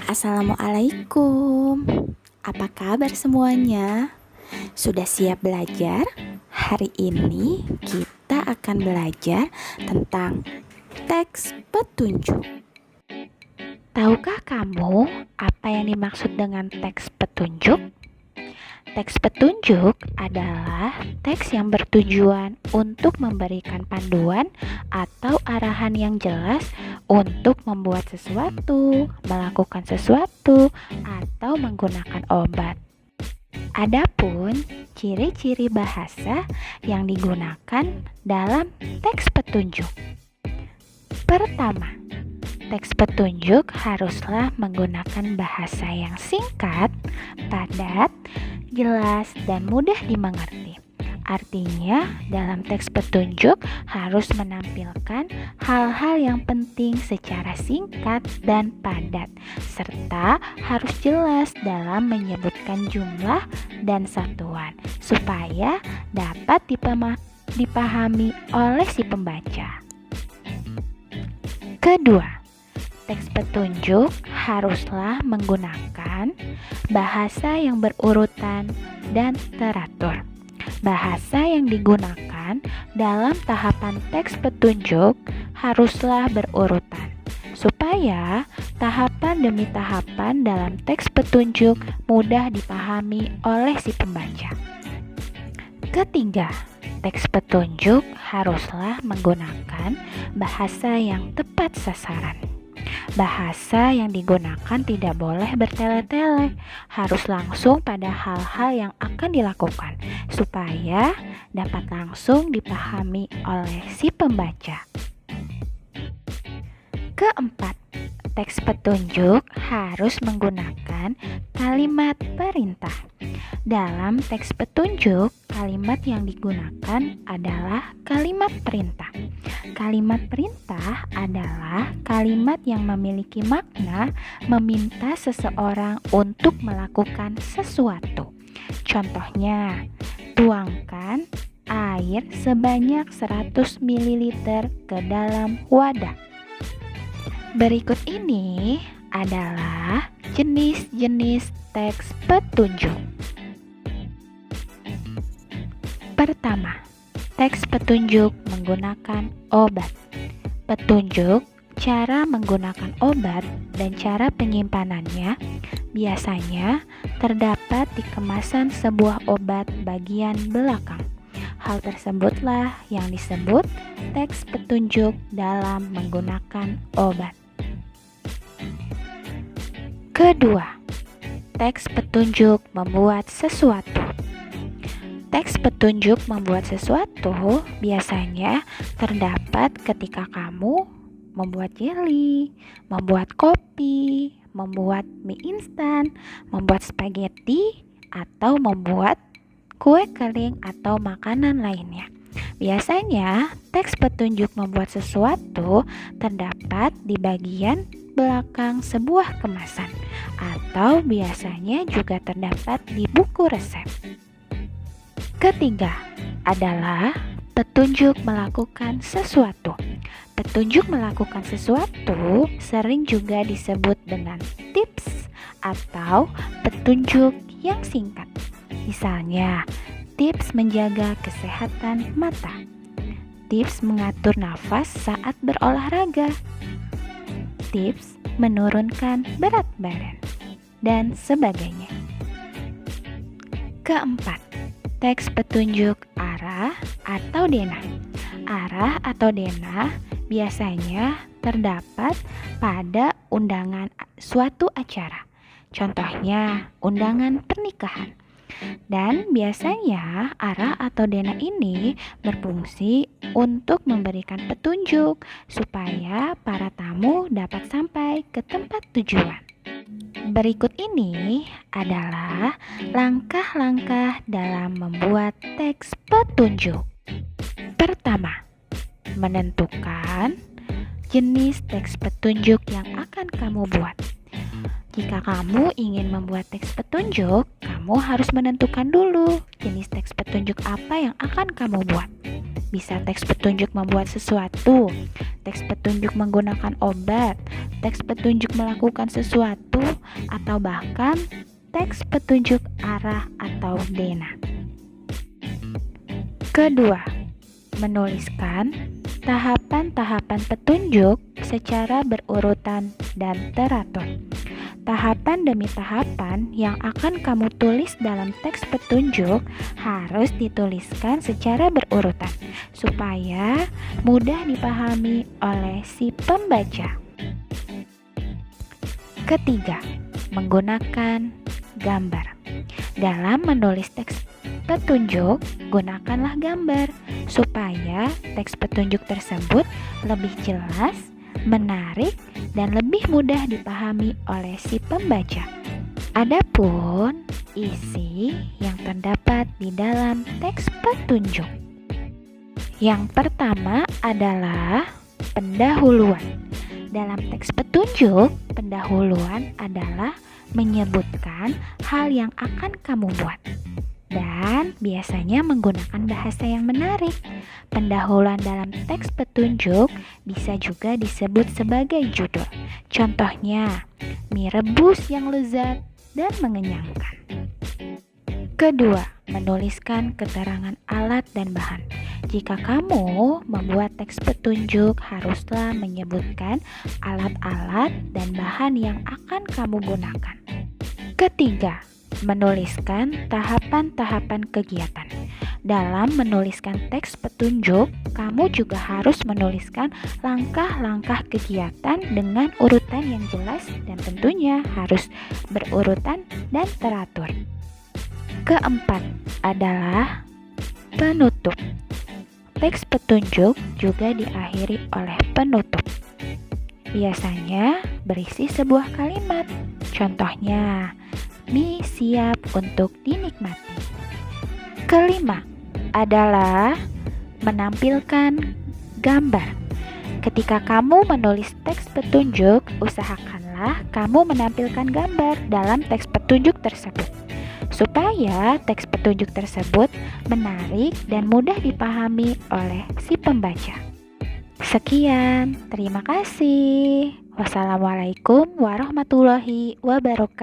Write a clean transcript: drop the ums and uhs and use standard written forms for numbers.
Assalamualaikum. Apa kabar semuanya? Sudah siap belajar? Hari ini kita akan belajar tentang teks petunjuk. Tahukah kamu apa yang dimaksud dengan teks petunjuk? Teks petunjuk adalah teks yang bertujuan untuk memberikan panduan atau arahan yang jelas untuk membuat sesuatu, melakukan sesuatu, atau menggunakan obat. Adapun ciri-ciri bahasa yang digunakan dalam teks petunjuk. Pertama, teks petunjuk haruslah menggunakan bahasa yang singkat, padat, jelas, dan mudah dimengerti. Artinya, dalam teks petunjuk harus menampilkan hal-hal yang penting secara singkat dan padat, serta harus jelas dalam menyebutkan jumlah dan satuan, supaya dapat dipahami oleh si pembaca. Kedua, teks petunjuk haruslah menggunakan bahasa yang berurutan dan teratur. Bahasa yang digunakan dalam tahapan teks petunjuk haruslah berurutan, supaya tahapan demi tahapan dalam teks petunjuk mudah dipahami oleh si pembaca. Ketiga, teks petunjuk haruslah menggunakan bahasa yang tepat sasaran. Bahasa yang digunakan tidak boleh bertele-tele, harus langsung pada hal-hal yang akan dilakukan, supaya dapat langsung dipahami oleh si pembaca. Keempat, teks petunjuk harus menggunakan kalimat perintah. Dalam teks petunjuk, kalimat yang digunakan adalah kalimat perintah. Kalimat perintah adalah kalimat yang memiliki makna meminta seseorang untuk melakukan sesuatu. Contohnya, tuangkan air sebanyak 100 ml ke dalam wadah. Berikut ini adalah jenis-jenis teks petunjuk. Pertama, teks petunjuk menggunakan obat. Petunjuk cara menggunakan obat dan cara penyimpanannya biasanya terdapat di kemasan sebuah obat bagian belakang. Hal tersebutlah yang disebut teks petunjuk dalam menggunakan obat. Kedua, teks petunjuk membuat sesuatu. Teks petunjuk membuat sesuatu biasanya terdapat ketika kamu membuat jelly, membuat kopi, membuat mie instan, membuat spaghetti, atau membuat kue kering atau makanan lainnya. Biasanya, teks petunjuk membuat sesuatu terdapat di bagian belakang sebuah kemasan, atau biasanya juga terdapat di buku resep. Ketiga adalah petunjuk melakukan sesuatu. Petunjuk melakukan sesuatu sering juga disebut dengan tips atau petunjuk yang singkat. Misalnya, tips menjaga kesehatan mata, tips mengatur nafas saat berolahraga, tips menurunkan berat badan, dan sebagainya. Keempat, teks petunjuk arah atau denah. Arah atau denah biasanya terdapat pada undangan suatu acara. Contohnya, undangan pernikahan. Dan biasanya arah atau denah ini berfungsi untuk memberikan petunjuk supaya para tamu dapat sampai ke tempat tujuan. Berikut ini adalah langkah-langkah dalam membuat teks petunjuk. Pertama, menentukan jenis teks petunjuk yang akan kamu buat. Jika kamu ingin membuat teks petunjuk, kamu harus menentukan dulu jenis teks petunjuk apa yang akan kamu buat. bisa teks petunjuk membuat sesuatu, teks petunjuk menggunakan obat, teks petunjuk melakukan sesuatu, atau bahkan teks petunjuk arah atau denah. Kedua, menuliskan tahapan-tahapan petunjuk secara berurutan dan teratur. Tahapan demi tahapan yang akan kamu tulis dalam teks petunjuk harus dituliskan secara berurutan supaya mudah dipahami oleh si pembaca. Ketiga, menggunakan gambar. Dalam menulis teks petunjuk, gunakanlah gambar supaya teks petunjuk tersebut lebih jelas, menarik, dan lebih mudah dipahami oleh si pembaca. Adapun isi yang terdapat di dalam teks petunjuk. Yang pertama adalah pendahuluan. Dalam teks petunjuk, pendahuluan adalah menyebutkan hal yang akan kamu buat. Dan biasanya menggunakan bahasa yang menarik. Pendahuluan dalam teks petunjuk bisa juga disebut sebagai judul. Contohnya, mie rebus yang lezat dan mengenyangkan. Kedua, menuliskan keterangan alat dan bahan. Jika kamu membuat teks petunjuk, haruslah menyebutkan alat-alat dan bahan yang akan kamu gunakan. Ketiga, menuliskan tahapan-tahapan kegiatan. Dalam menuliskan teks petunjuk, kamu juga harus menuliskan langkah-langkah kegiatan dengan urutan yang jelas dan tentunya harus berurutan dan teratur. Keempat adalah penutup. Teks petunjuk juga diakhiri oleh penutup. Biasanya berisi sebuah kalimat. Contohnya, mie siap untuk dinikmati. Kelima adalah menampilkan gambar. Ketika kamu menulis teks petunjuk, usahakanlah kamu menampilkan gambar dalam teks petunjuk tersebut supaya teks petunjuk tersebut menarik dan mudah dipahami oleh si pembaca. Sekian, terima kasih. Wassalamualaikum warahmatullahi wabarakatuh.